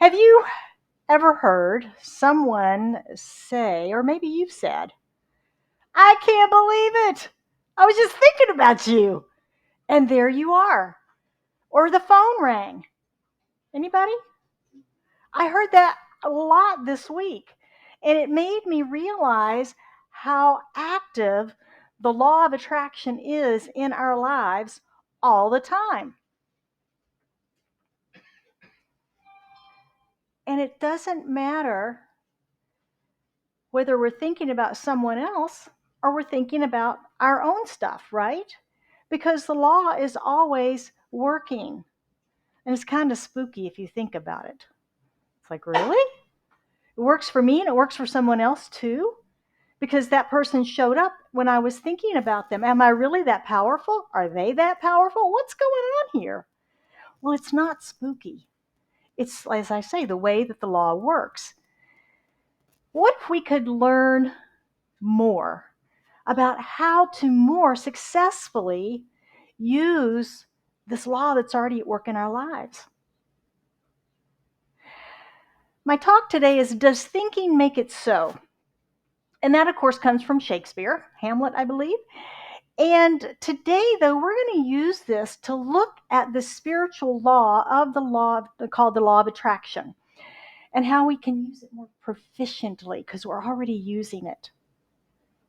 Have you ever heard someone say, or maybe you've said, I can't believe it. I was just thinking about you. And there you are. Or the phone rang. Anybody? I heard that a lot this week. And it made me realize how active the law of attraction is in our lives all the time. And it doesn't matter whether we're thinking about someone else or we're thinking about our own stuff, right? Because the law is always working. And it's kind of spooky if you think about it. It's like, really? It works for me and it works for someone else too? Because that person showed up when I was thinking about them. Am I really that powerful? Are they that powerful? What's going on here? Well, it's not spooky. It's, as I say, the way that the law works. What if we could learn more about how to more successfully use this law that's already at work in our lives? My talk today is, Does Thinking Make It So? And that, of course, comes from Shakespeare, Hamlet, I believe. And today, though, we're going to use this to look at the spiritual law of the law called the law of attraction and how we can use it more proficiently because we're already using it.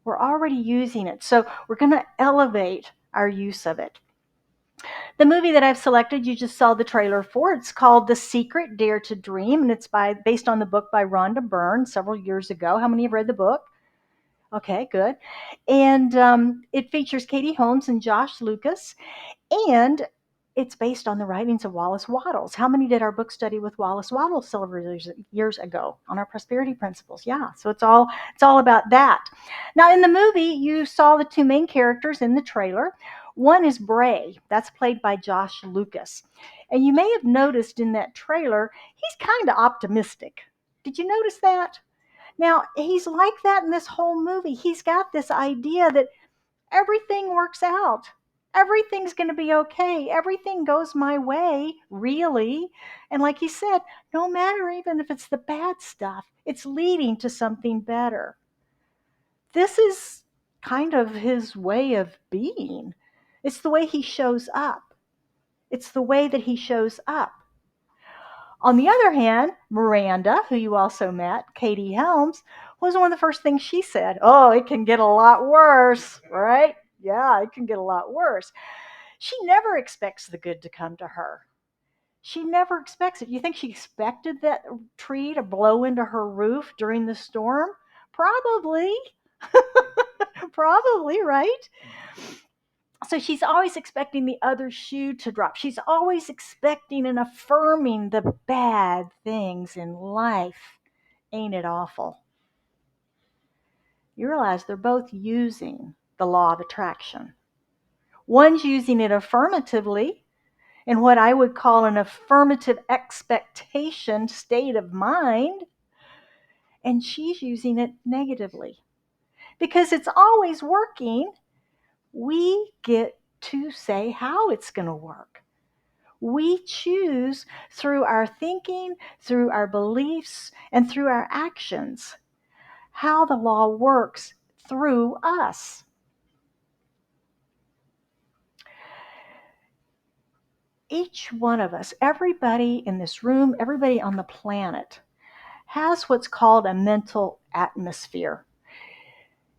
We're already using it. So we're going to elevate our use of it. The movie that I've selected, you just saw the trailer for. It's called The Secret, Dare to Dream, and it's based on the book by Rhonda Byrne several years ago. How many have read the book? Okay, good. And it features Katie Holmes and Josh Lucas, and it's based on the writings of Wallace Wattles. How many did our book study with Wallace Wattles several years ago on our prosperity principles? Yeah, so it's all about that. Now, in the movie, you saw the two main characters in the trailer. One is Bray, that's played by Josh Lucas. And you may have noticed in that trailer, he's kind of optimistic. Did you notice that? Now, he's like that in this whole movie. He's got this idea that everything works out. Everything's going to be okay. Everything goes my way, really. And like he said, no matter even if it's the bad stuff, it's leading to something better. This is kind of his way of being. It's the way he shows up. It's the way that he shows up. On the other hand, Miranda, who you also met, Katie Helms, was one of the first things she said. Oh, it can get a lot worse, right? Yeah, it can get a lot worse. She never expects the good to come to her. She never expects it. You think she expected that tree to blow into her roof during the storm? Probably. Probably, right? So she's always expecting the other shoe to drop. She's always expecting and affirming the bad things in life. Ain't it awful? You realize they're both using the law of attraction. One's using it affirmatively in what I would call an affirmative expectation state of mind, and she's using it negatively. Because it's always working, we get to say how it's going to work. We choose through our thinking, through our beliefs, and through our actions how the law works through us. Each one of us, everybody in this room, everybody on the planet, has what's called a mental atmosphere.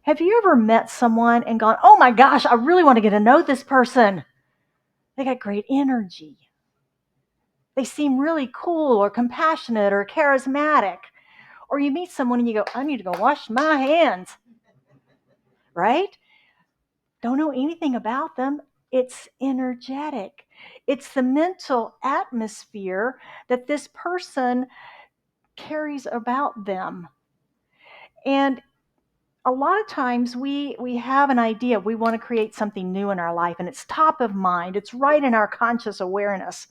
Have you ever met someone and gone, oh my gosh, I really want to get to know this person? They got great energy. They seem really cool or compassionate or charismatic. Or you meet someone and you go, I need to go wash my hands. Right? Don't know anything about them. It's energetic. It's the mental atmosphere that this person carries about them. And a lot of times we have an idea, we want to create something new in our life, and it's top of mind. It's right in our conscious awareness.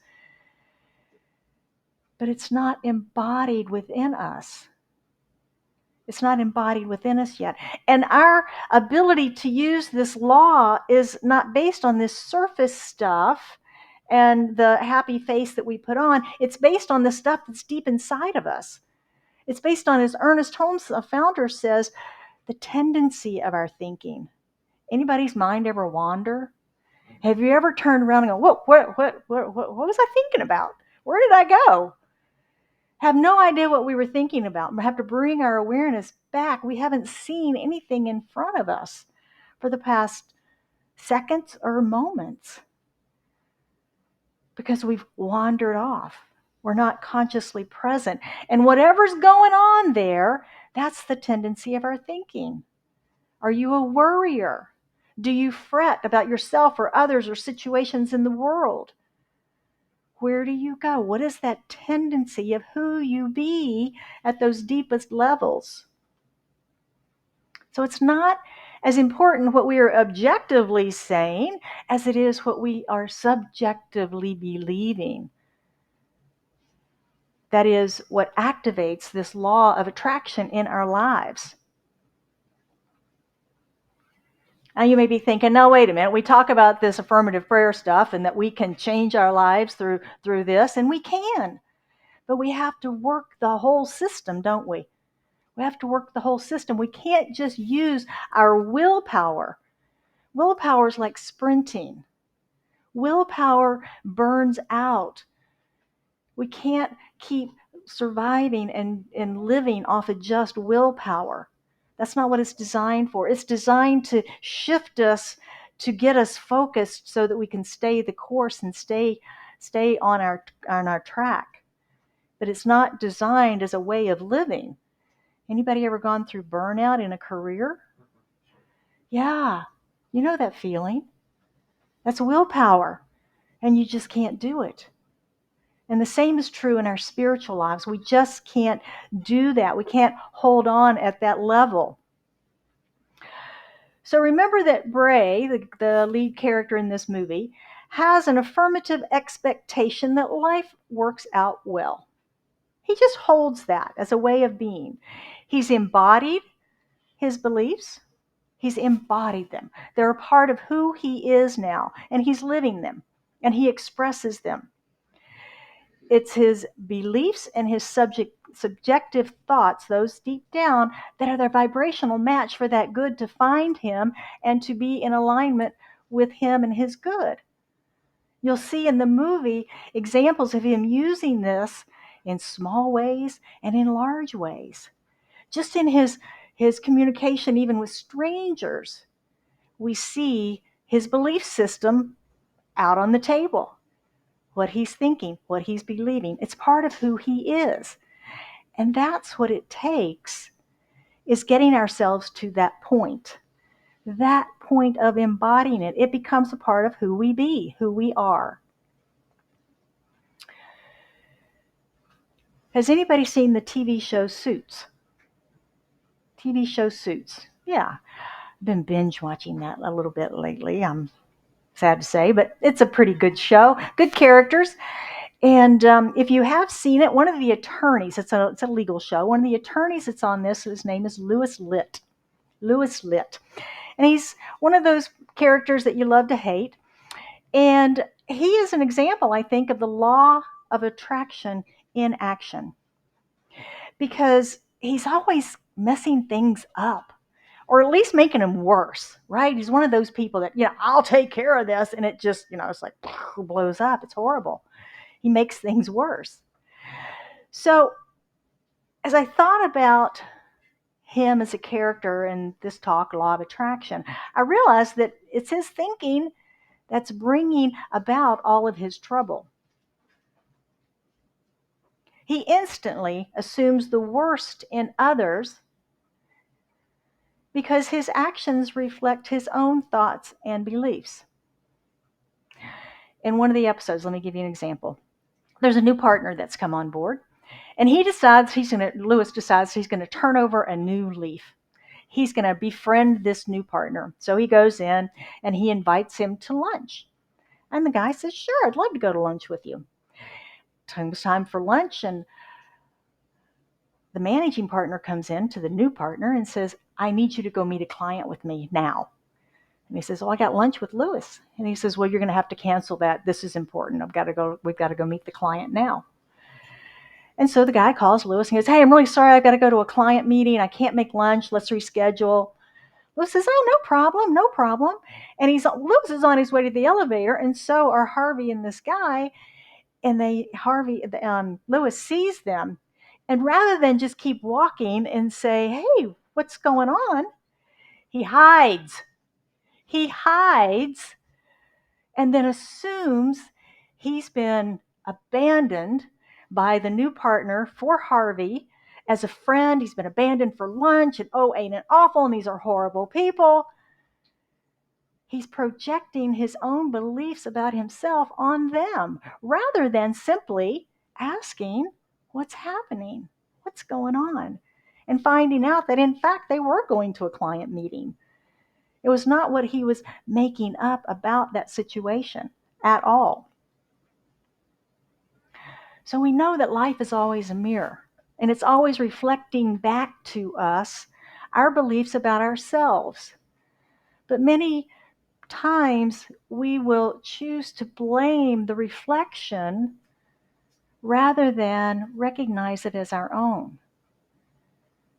But it's not embodied within us. It's not embodied within us yet. And our ability to use this law is not based on this surface stuff and the happy face that we put on. It's based on the stuff that's deep inside of us. It's based on, as Ernest Holmes, a founder, says, the tendency of our thinking. Anybody's mind ever wander? Have you ever turned around and go, whoa, what was I thinking about? Where did I go? Have no idea what we were thinking about. We have to bring our awareness back. We haven't seen anything in front of us for the past seconds or moments because we've wandered off. We're not consciously present. And whatever's going on there, that's the tendency of our thinking. Are you a worrier? Do you fret about yourself or others or situations in the world? Where do you go? What is that tendency of who you be at those deepest levels? So it's not as important what we are objectively saying as it is what we are subjectively believing. That is what activates this law of attraction in our lives. Now you may be thinking, no, wait a minute. We talk about this affirmative prayer stuff and that we can change our lives through this, and we can. But we have to work the whole system, don't we? We have to work the whole system. We can't just use our willpower. Willpower is like sprinting. Willpower burns out. We can't keep surviving and living off of just willpower. That's not what it's designed for. It's designed to shift us, to get us focused so that we can stay the course and stay on our track. But it's not designed as a way of living. Anybody ever gone through burnout in a career? Yeah, you know that feeling. That's willpower, and you just can't do it. And the same is true in our spiritual lives. We just can't do that. We can't hold on at that level. So remember that Bray, the lead character in this movie, has an affirmative expectation that life works out well. He just holds that as a way of being. He's embodied his beliefs. He's embodied them. They're a part of who he is now, and he's living them, and he expresses them. It's his beliefs and his subjective thoughts, those deep down, that are their vibrational match for that good to find him and to be in alignment with him and his good. You'll see in the movie examples of him using this in small ways and in large ways. Just in his communication, even with strangers, we see his belief system out on the table. What he's thinking, what he's believing. It's part of who he is. And that's what it takes, is getting ourselves to that point of embodying it. It becomes a part of who we be, who we are. Has anybody seen the TV show Suits? TV show Suits. Yeah. I've been binge watching that a little bit lately. I'm sad to say, but it's a pretty good show. Good characters. And if you have seen it, one of the attorneys, it's a legal show, one of the attorneys that's on this, his name is Louis Litt. Louis Litt. And he's one of those characters that you love to hate. And he is an example, I think, of the law of attraction in action. Because he's always messing things up, or at least making them worse, right? He's one of those people that, I'll take care of this. And it just, it's like blows up. It's horrible. He makes things worse. So as I thought about him as a character in this talk, Law of Attraction, I realized that it's his thinking that's bringing about all of his trouble. He instantly assumes the worst in others because his actions reflect his own thoughts and beliefs. In one of the episodes, let me give you an example. There's a new partner that's come on board, and Lewis decides he's going to turn over a new leaf. He's going to befriend this new partner. So he goes in and he invites him to lunch. And the guy says, sure, I'd love to go to lunch with you. It was time for lunch, and the managing partner comes in to the new partner and says, I need you to go meet a client with me now. And he says, "Oh, I got lunch with Lewis." And he says, "Well, you're going to have to cancel that. This is important. We've got to go meet the client now." And so the guy calls Lewis and goes, "Hey, I'm really sorry. I've got to go to a client meeting. I can't make lunch. Let's reschedule." Lewis says, "Oh, no problem, no problem." And Lewis is on his way to the elevator, and so are Harvey and this guy. And Lewis sees them, and rather than just keep walking and say, "Hey, what's going on?" he hides. He hides, and then assumes he's been abandoned by the new partner for Harvey as a friend. He's been abandoned for lunch, and oh, ain't it awful? And these are horrible people. He's projecting his own beliefs about himself on them rather than simply asking, "What's happening? What's going on?" And finding out that, in fact, they were going to a client meeting. It was not what he was making up about that situation at all. So we know that life is always a mirror, and it's always reflecting back to us our beliefs about ourselves. But many times we will choose to blame the reflection rather than recognize it as our own.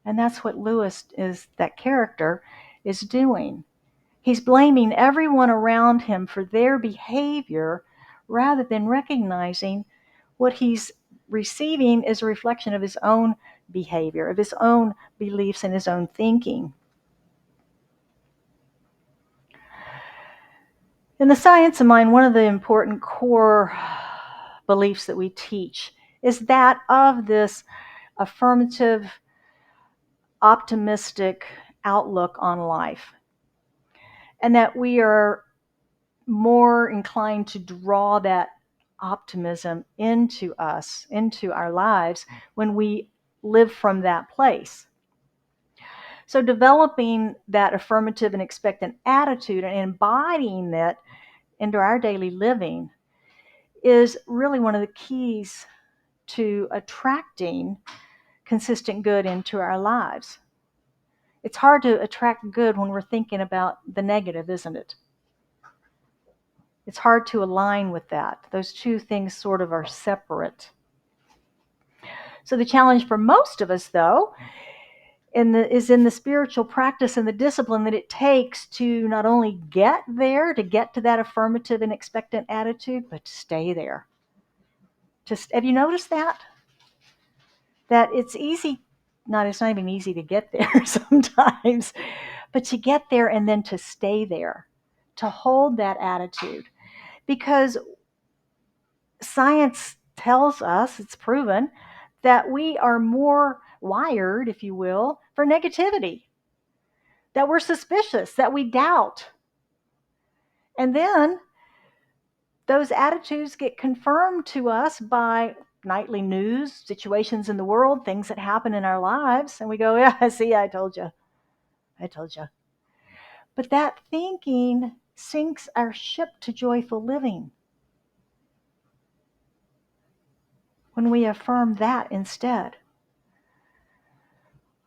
And that's what that character, is doing. He's blaming everyone around him for their behavior rather than recognizing what he's receiving is a reflection of his own behavior, of his own beliefs and his own thinking. In the science of mind, one of the important core beliefs that we teach is that of this affirmative, optimistic outlook on life, and that we are more inclined to draw that optimism into us, into our lives, when we live from that place. So developing that affirmative and expectant attitude and embodying it into our daily living is really one of the keys to attracting consistent good into our lives. It's hard to attract good when we're thinking about the negative, isn't it? It's hard to align with that. Those two things sort of are separate. So the challenge for most of us, though, is in the spiritual practice and the discipline that it takes to not only get there, to get to that affirmative and expectant attitude, but to stay there. Have you noticed that? That it's not even easy to get there sometimes, but to get there and then to stay there, to hold that attitude. Because science tells us, it's proven, that we are more wired, if you will, for negativity, that we're suspicious, that we doubt. And then those attitudes get confirmed to us by nightly news, situations in the world, things that happen in our lives. And we go, "Yeah, see, I told you. I told you." But that thinking sinks our ship to joyful living when we affirm that instead.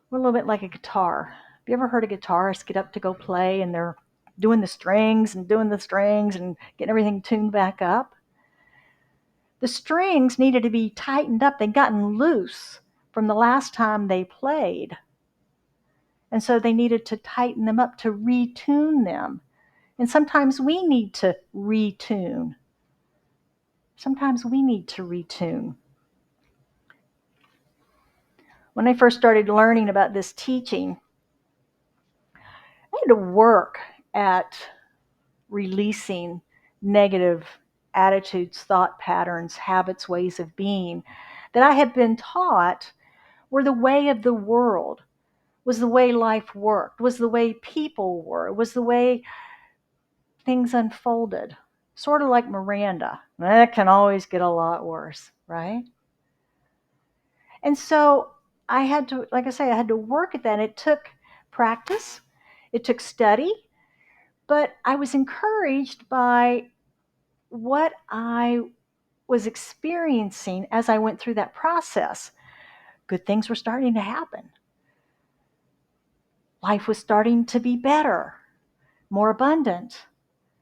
We're a little bit like a guitar. Have you ever heard a guitarist get up to go play and they're doing the strings and getting everything tuned back up? The strings needed to be tightened up. They'd gotten loose from the last time they played. And so they needed to tighten them up to retune them. And sometimes we need to retune. Sometimes we need to retune. When I first started learning about this teaching, I had to work at releasing negative attitudes, thought patterns, habits, ways of being that I had been taught were the way of the world, was the way life worked, was the way people were, was the way things unfolded. Sort of like Miranda. That can always get a lot worse, right? And so I had to, like I say, I had to work at that. It took practice, it took study, but I was encouraged by what I was experiencing as I went through that process. Good things were starting to happen. Life was starting to be better. more abundant,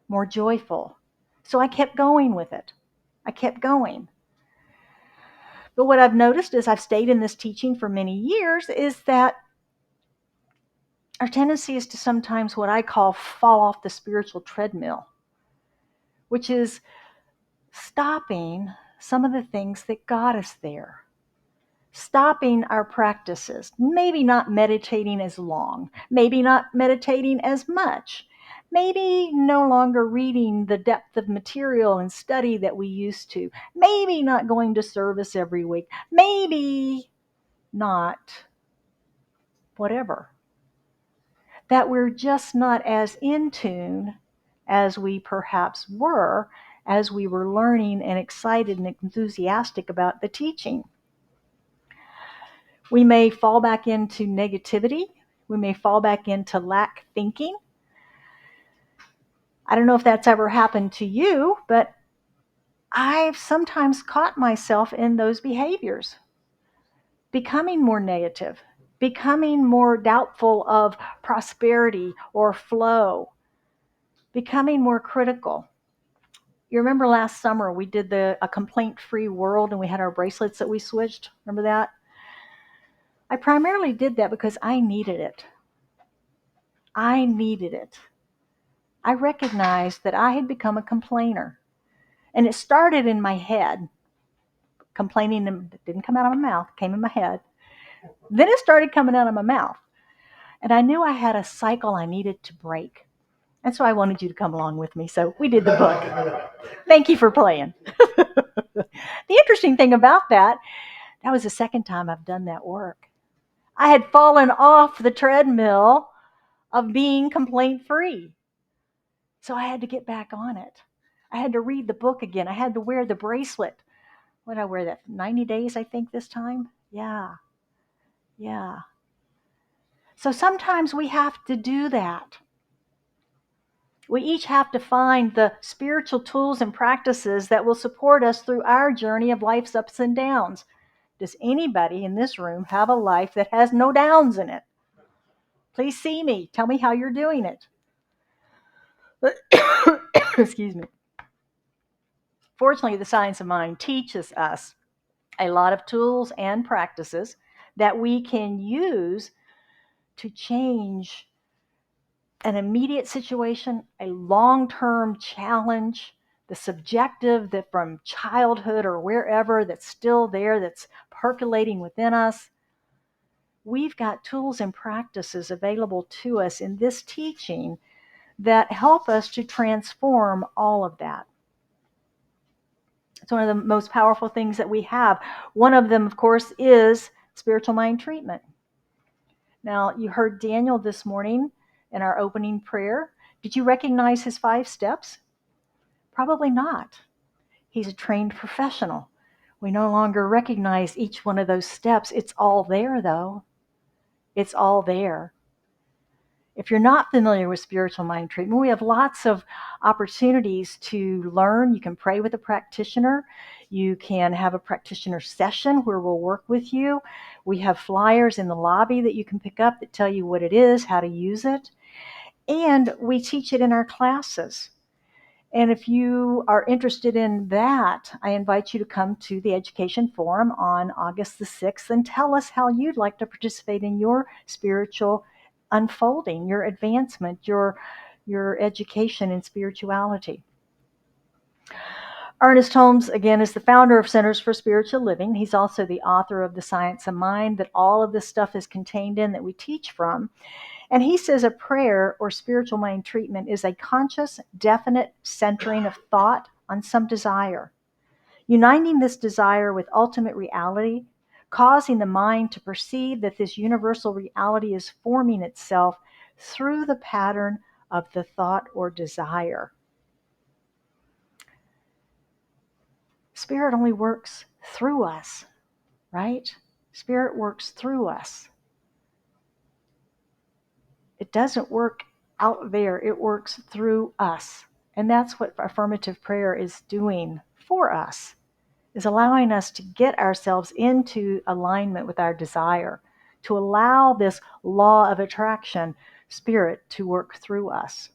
more joyful. So I kept going with it. I kept going. But what I've noticed as I've stayed in this teaching for many years is that our tendency is to sometimes what I call fall off the spiritual treadmill, which is stopping some of the things that got us there. Stopping our practices, maybe not meditating as long, maybe not meditating as much, maybe no longer reading the depth of material and study that we used to, maybe not going to service every week, maybe not whatever. That we're just not as in tune as we perhaps were as we were learning and excited and enthusiastic about the teaching. We may fall back into negativity. We may fall back into lack thinking. I don't know if that's ever happened to you, but I've sometimes caught myself in those behaviors, becoming more negative, becoming more doubtful of prosperity or flow, becoming more critical. You remember last summer we did a complaint-free world and we had our bracelets that we switched? Remember that? I primarily did that because I needed it. I needed it. I recognized that I had become a complainer. And it started in my head. Complaining didn't come out of my mouth, came in my head. Then it started coming out of my mouth. And I knew I had a cycle I needed to break. And so I wanted you to come along with me. So we did the book. Thank you for playing. The interesting thing about that was the second time I've done that work. I had fallen off the treadmill of being complaint free. So I had to get back on it. I had to read the book again. I had to wear the bracelet. What did I wear that? 90 days, I think, this time? Yeah. Yeah. So sometimes we have to do that. We each have to find the spiritual tools and practices that will support us through our journey of life's ups and downs. Does anybody in this room have a life that has no downs in it? Please see me. Tell me how you're doing it. Excuse me. Fortunately, the science of mind teaches us a lot of tools and practices that we can use to change an immediate situation, a long-term challenge, the subjective that from childhood or wherever that's still there, that's percolating within us. We've got tools and practices available to us in this teaching that help us to transform all of that. It's one of the most powerful things that we have. One of them, of course, is spiritual mind treatment. Now, you heard Daniel this morning in our opening prayer. Did you recognize his 5 steps? Probably not. He's a trained professional. We no longer recognize each one of those steps. It's all there, though. It's all there. If you're not familiar with spiritual mind treatment, we have lots of opportunities to learn. You can pray with a practitioner. You can have a practitioner session where we'll work with you. We have flyers in the lobby that you can pick up that tell you what it is, how to use it. And we teach it in our classes. And if you are interested in that, I invite you to come to the Education Forum on August the 6th and tell us how you'd like to participate in your spiritual unfolding, your advancement, your education in spirituality. Ernest Holmes, again, is the founder of Centers for Spiritual Living. He's also the author of The Science of Mind that all of this stuff is contained in that we teach from. And he says a prayer or spiritual mind treatment is a conscious, definite centering of thought on some desire, uniting this desire with ultimate reality, causing the mind to perceive that this universal reality is forming itself through the pattern of the thought or desire. Spirit only works through us, right? Spirit works through us. It doesn't work out there. It works through us. And that's what affirmative prayer is doing for us, is allowing us to get ourselves into alignment with our desire, to allow this law of attraction, spirit, to work through us.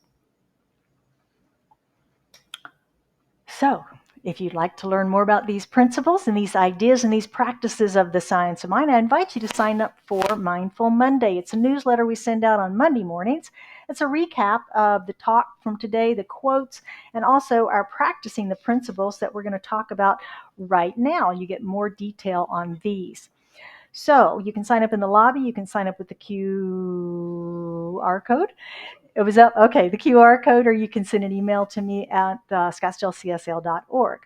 So, if you'd like to learn more about these principles and these ideas and these practices of the science of mind, I invite you to sign up for Mindful Monday. It's a newsletter we send out on Monday mornings. It's a recap of the talk from today, the quotes, and also our practicing the principles that we're going to talk about right now. You get more detail on these. So you can sign up in the lobby. You can sign up with the QR code. It was up. Okay, the QR code, or you can send an email to me at scottsdalecsl.org.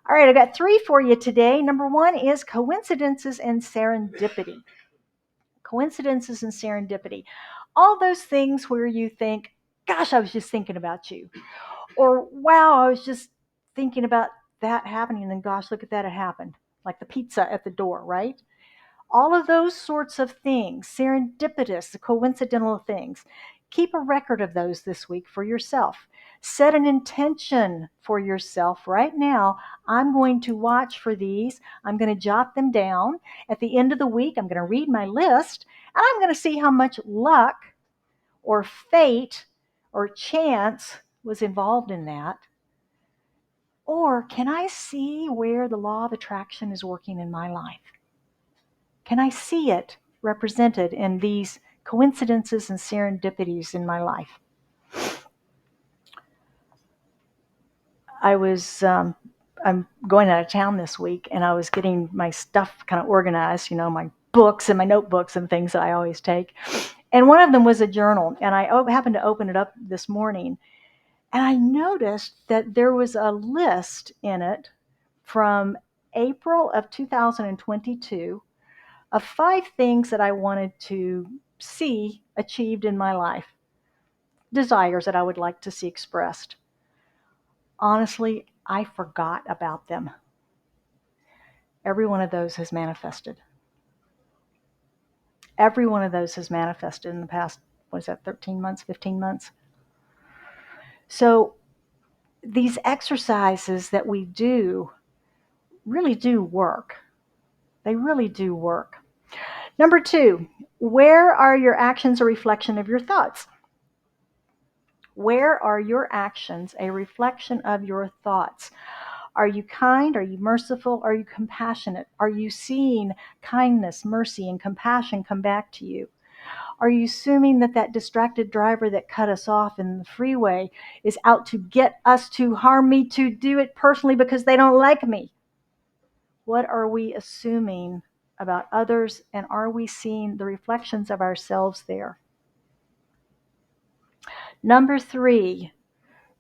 All right, I got 3 for you today. Number 1 is coincidences and serendipity. Coincidences and serendipity. All those things where you think, gosh, I was just thinking about you. Or, wow, I was just thinking about that happening, and then, gosh, look at that, it happened. Like the pizza at the door, right? All of those sorts of things, serendipitous, coincidental things. Keep a record of those this week for yourself. Set an intention for yourself right now. I'm going to watch for these. I'm going to jot them down. At the end of the week, I'm going to read my list, and I'm going to see how much luck or fate or chance was involved in that. Or can I see where the law of attraction is working in my life? Can I see it represented in these coincidences and serendipities in my life? I'm going out of town this week, and I was getting my stuff kind of organized, my books and my notebooks and things that I always take. And one of them was a journal, and I happened to open it up this morning, and I noticed that there was a list in it from April of 2022 of 5 things that I wanted to see achieved in my life, desires that I would like to see expressed. Honestly, I forgot about them. Every one of those has manifested. Every one of those has manifested in the past, 13 months, 15 months? So these exercises that we do really do work. They really do work. Number 2, where are your actions a reflection of your thoughts? Where are your actions a reflection of your thoughts? Are you kind? Are you merciful? Are you compassionate? Are you seeing kindness, mercy, and compassion come back to you? Are you assuming that that distracted driver that cut us off in the freeway is out to get us, to harm me, to do it personally because they don't like me? What are we assuming about others, and are we seeing the reflections of ourselves there? Number 3,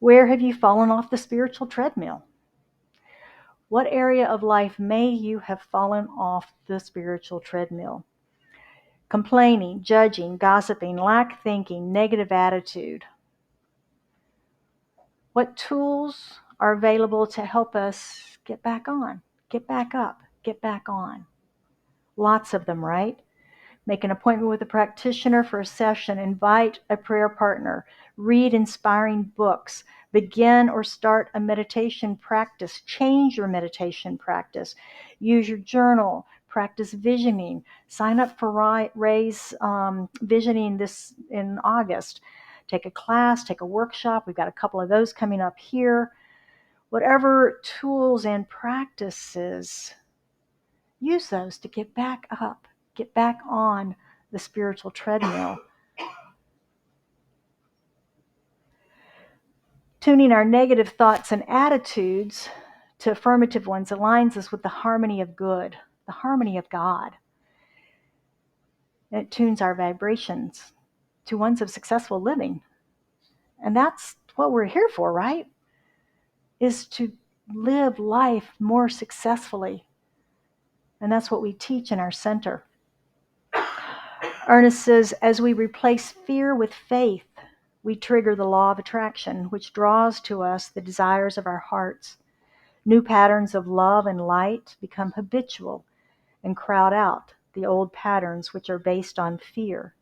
where have you fallen off the spiritual treadmill? What area of life may you have fallen off the spiritual treadmill? Complaining, judging, gossiping, lack thinking, negative attitude. What tools are available to help us get back on, get back up, get back on? Lots of them, right? Make an appointment with a practitioner for a session. Invite a prayer partner. Read inspiring books. Begin or start a meditation practice. Change your meditation practice. Use your journal. Practice visioning. Sign up for Ray's visioning this in August. Take a class, take a workshop. We've got a couple of those coming up here. Whatever tools and practices, use those to get back up, get back on the spiritual treadmill. Tuning our negative thoughts and attitudes to affirmative ones aligns us with the harmony of good, the harmony of God. And it tunes our vibrations to ones of successful living. And that's what we're here for, right? Is to live life more successfully. And that's what we teach in our center. Ernest says, as we replace fear with faith, we trigger the law of attraction, which draws to us the desires of our hearts. New patterns of love and light become habitual and crowd out the old patterns which are based on fear.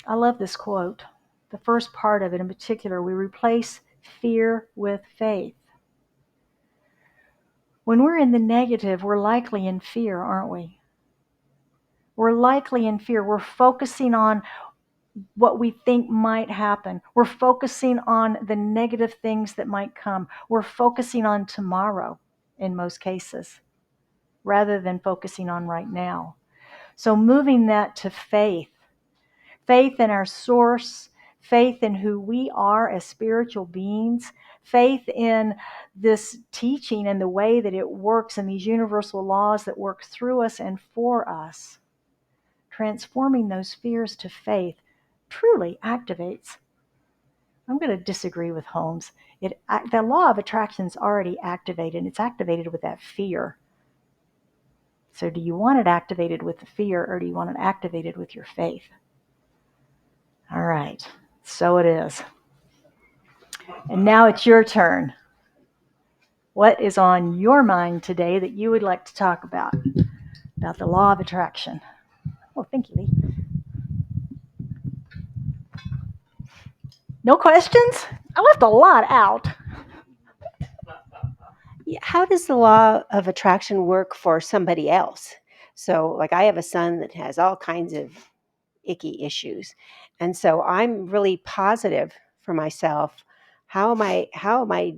I love this quote. The first part of it in particular, we replace fear with faith. When we're in the negative, we're likely in fear, aren't we? We're likely in fear. We're focusing on what we think might happen. We're focusing on the negative things that might come. We're focusing on tomorrow in most cases rather than focusing on right now. So moving that to faith, faith in our source, faith in who we are as spiritual beings, faith in this teaching and the way that it works and these universal laws that work through us and for us. Transforming those fears to faith truly activates. I'm going to disagree with Holmes. The law of attraction is already activated. It's activated with that fear. So do you want it activated with the fear, or do you want it activated with your faith? All right, so it is. And now it's your turn. What is on your mind today that you would like to talk about the law of attraction? Well, thank you, Lee. No questions? I left a lot out. How does the law of attraction work for somebody else? So, like, I have a son that has all kinds of icky issues, and so I'm really positive for myself. How am I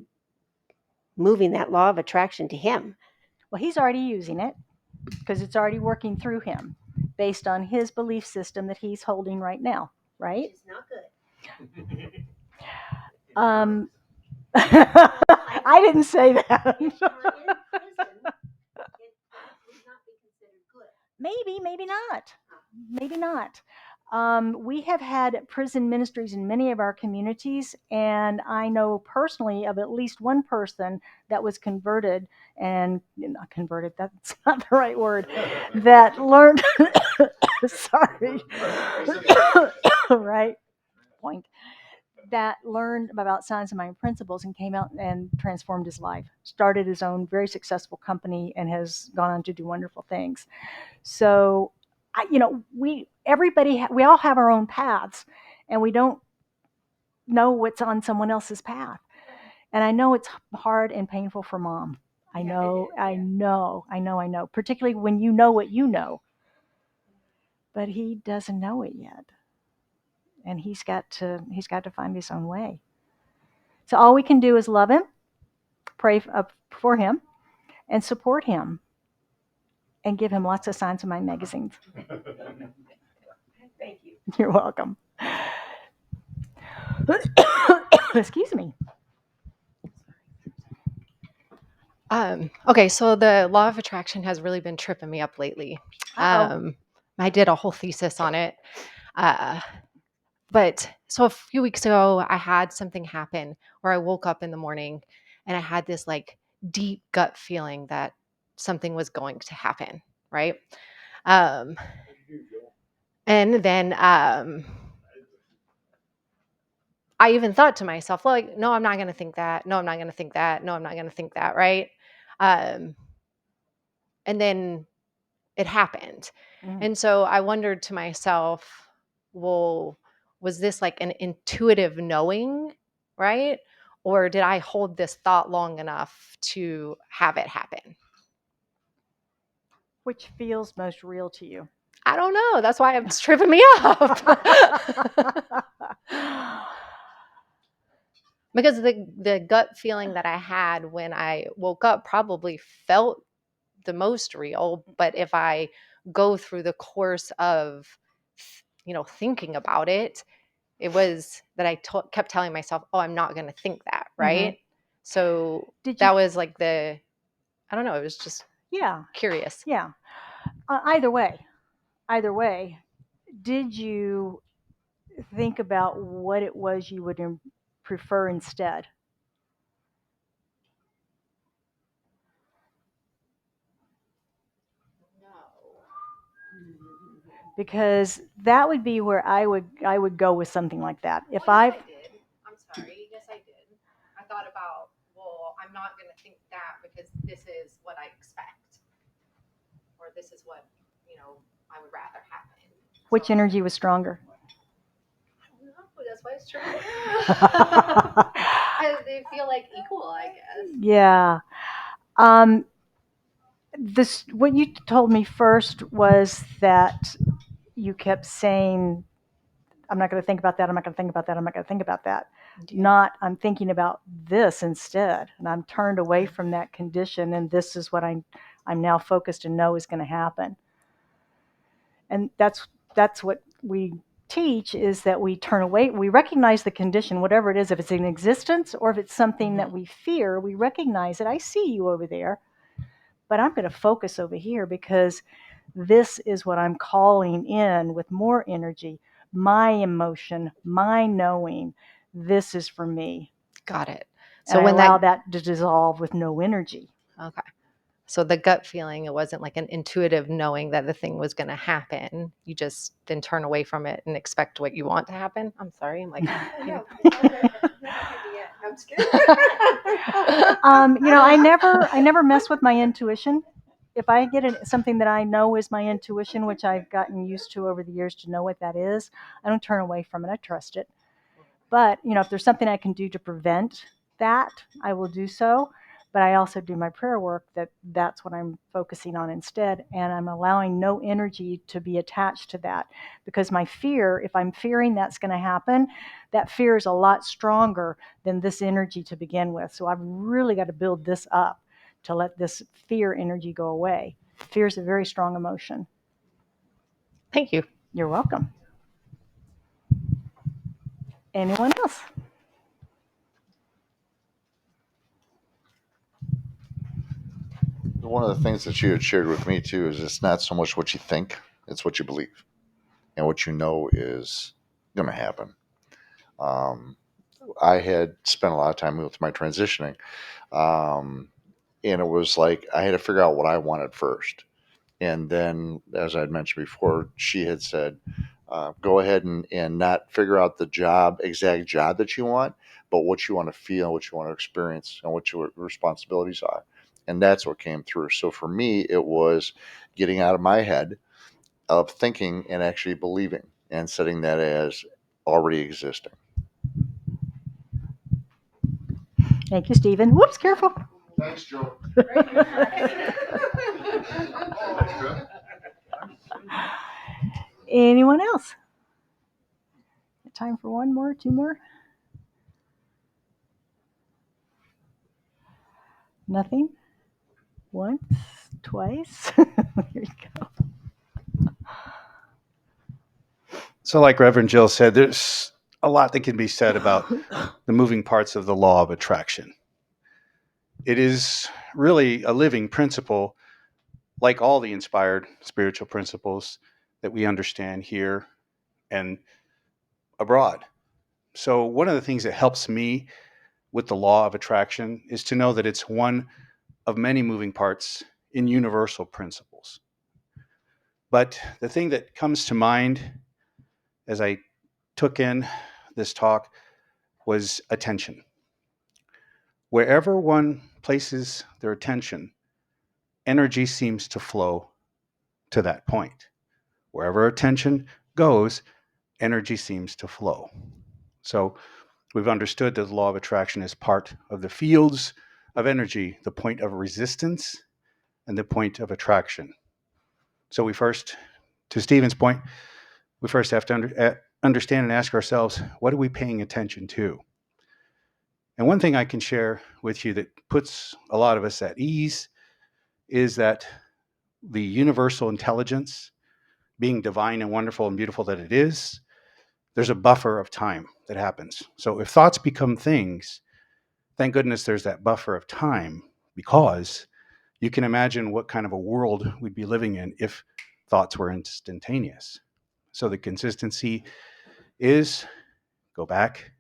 moving that law of attraction to him? Well, he's already using it because it's already working through him based on his belief system that he's holding right now, right? It's not good. I didn't say that. Maybe not. Maybe not. We have had prison ministries in many of our communities, and I know personally of at least one person that was converted and not converted, that's not the right word, that learned, sorry, right, point, that learned about signs of mind principles and came out and transformed his life, started his own very successful company, and has gone on to do wonderful things. So, we all have our own paths, and we don't know what's on someone else's path. And I know it's hard and painful for Mom. I know. Particularly when you know what you know, but he doesn't know it yet, and he's got to find his own way. So all we can do is love him, pray for him, and support him, and give him lots of Signs of Mind magazines. Thank you. You're welcome. Excuse me. Okay, so the law of attraction has really been tripping me up lately. I did a whole thesis on it. But so a few weeks ago, I had something happen where I woke up in the morning and I had this like deep gut feeling that something was going to happen, right? Um, and then I even thought to myself, like, no, I'm not going to think that. No, I'm not going to think that. No, I'm not going to think that, right? And then it happened. Mm. And so I wondered to myself, well, was this like an intuitive knowing, right? Or did I hold this thought long enough to have it happen? Which feels most real to you? I don't know. That's why it's tripping me up. Because the gut feeling that I had when I woke up probably felt the most real. But if I go through the course of, thinking about it, it was that I kept telling myself, oh, I'm not going to think that. Right. Mm-hmm. So that was like I don't know. It was just curious. Yeah. Either way, did you think about what it was you would prefer instead? Because that would be where I would go with something like that. Yes, I did. I'm sorry. Yes, I did. I thought about, well, I'm not going to think that because this is what I expect, or this is what I would rather happen. Which energy was stronger? I don't know. That's why it's true. They feel like equal, I guess. Yeah. What you told me first was that you kept saying I'm not going to think about that. I'm not going to think about that. I'm not going to think about that. Yeah. Not, I'm thinking about this instead. And I'm turned away from that condition. And this is what I'm now focused and know is going to happen. And that's what we teach, is that we turn away, we recognize the condition, whatever it is, if it's in existence or if it's something that we fear, we recognize it. I see you over there, but I'm going to focus over here because this is what I'm calling in with more energy, my emotion, my knowing. This is for me. Got it. And So I when allow that that to dissolve with no energy. okay. So the gut feeling, it wasn't like an intuitive knowing that the thing was going to happen. You just then turn away from it and expect what you want to happen. I'm sorry. I'm like, I'm scared. I never mess with my intuition. If I get something that I know is my intuition, which I've gotten used to over the years to know what that is, I don't turn away from it. I trust it. But, if there's something I can do to prevent that, I will do so. But I also do my prayer work that's what I'm focusing on instead. And I'm allowing no energy to be attached to that. Because my fear, if I'm fearing that's going to happen, that fear is a lot stronger than this energy to begin with. So I've really got to build this up to let this fear energy go away. Fear is a very strong emotion. thank you. You're welcome. Anyone else? One of the things that you had shared with me too is it's not so much what you think, it's what you believe, and what you know is going to happen. Um, I had spent a lot of time with my transitioning, um, and it was like I had to figure out what I wanted first. And then, as I'd mentioned before, she had said, go ahead and not figure out the exact job that you want, but what you want to feel, what you want to experience, and what your responsibilities are. And that's what came through. So for me, it was getting out of my head of thinking and actually believing and setting that as already existing. Thank you, Stephen. Whoops, careful. Thanks, Joe. Anyone else? Time for one more, two more? Nothing? Once, twice? Here you go. So, like Reverend Jill said, there's a lot that can be said about the moving parts of the law of attraction. It is really a living principle, like all the inspired spiritual principles that we understand here and abroad. So, one of the things that helps me with the law of attraction is to know that it's one of many moving parts in universal principles. But the thing that comes to mind as I took in this talk was attention. Wherever one places their attention, energy seems to flow to that point. Wherever attention goes, energy seems to flow. So we've understood that the law of attraction is part of the fields of energy, the point of resistance and the point of attraction. So we first, to Stephen's point, we first have to understand and ask ourselves, what are we paying attention to? And one thing I can share with you that puts a lot of us at ease is that the universal intelligence, being divine and wonderful and beautiful that it is, there's a buffer of time that happens. So if thoughts become things, thank goodness there's that buffer of time, because you can imagine what kind of a world we'd be living in if thoughts were instantaneous. So the consistency is go back,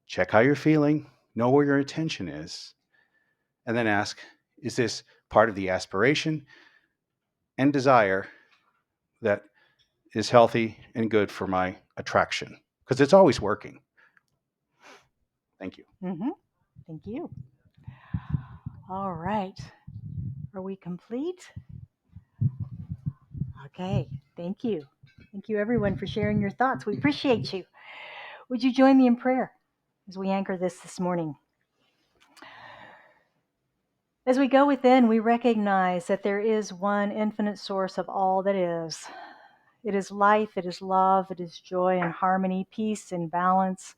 check how you're feeling, know where your attention is, and then ask, is this part of the aspiration and desire that is healthy and good for my attraction? Because it's always working. Thank you. Mm-hmm. Thank you. All right. Are we complete? Okay. Thank you. Thank you, everyone, for sharing your thoughts. We appreciate you. Would you join me in prayer as we anchor this morning? As we go within, we recognize that there is one infinite source of all that is. It is life, it is love, it is joy and harmony, peace and balance.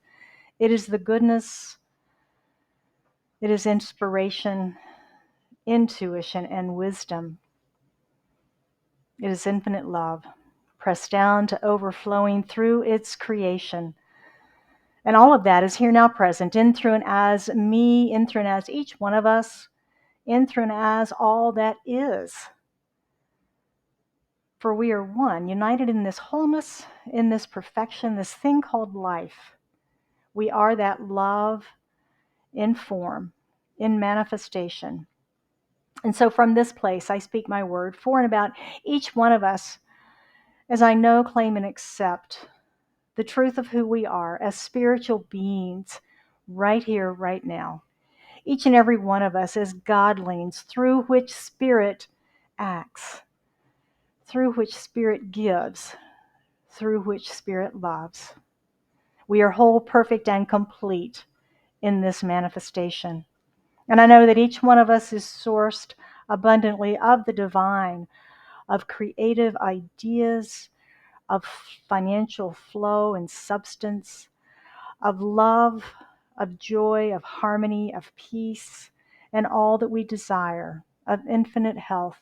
It is the goodness, it is inspiration, intuition, and wisdom. It is infinite love, pressed down to overflowing through its creation. And all of that is here now present, in, through, and as me, in, through, and as each one of us, in, through, and as all that is. For we are one, united in this wholeness, in this perfection, this thing called life. We are that love in form, in manifestation. And so from this place, I speak my word for and about each one of us as I know, claim, and accept the truth of who we are as spiritual beings right here, right now. Each and every one of us as godlings through which Spirit acts, through which Spirit gives, through which Spirit loves. We are whole, perfect, and complete in this manifestation. And I know that each one of us is sourced abundantly of the divine, of creative ideas, of financial flow and substance, of love, of joy, of harmony, of peace, and all that we desire, of infinite health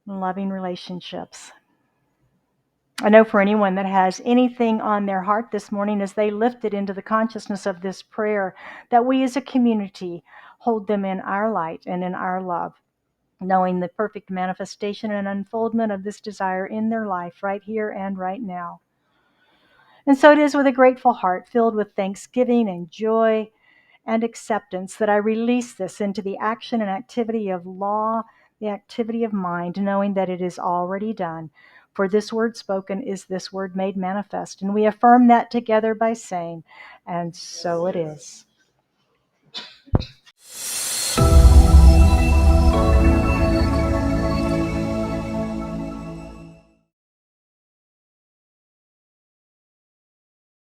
and loving relationships. I know for anyone that has anything on their heart this morning as they lift it into the consciousness of this prayer, that we as a community hold them in our light and in our love, knowing the perfect manifestation and unfoldment of this desire in their life right here and right now. And so it is with a grateful heart filled with thanksgiving and joy and acceptance that I release this into the action and activity of law, the activity of mind, knowing that it is already done. For this word spoken is this word made manifest. And we affirm that together by saying, and so it is.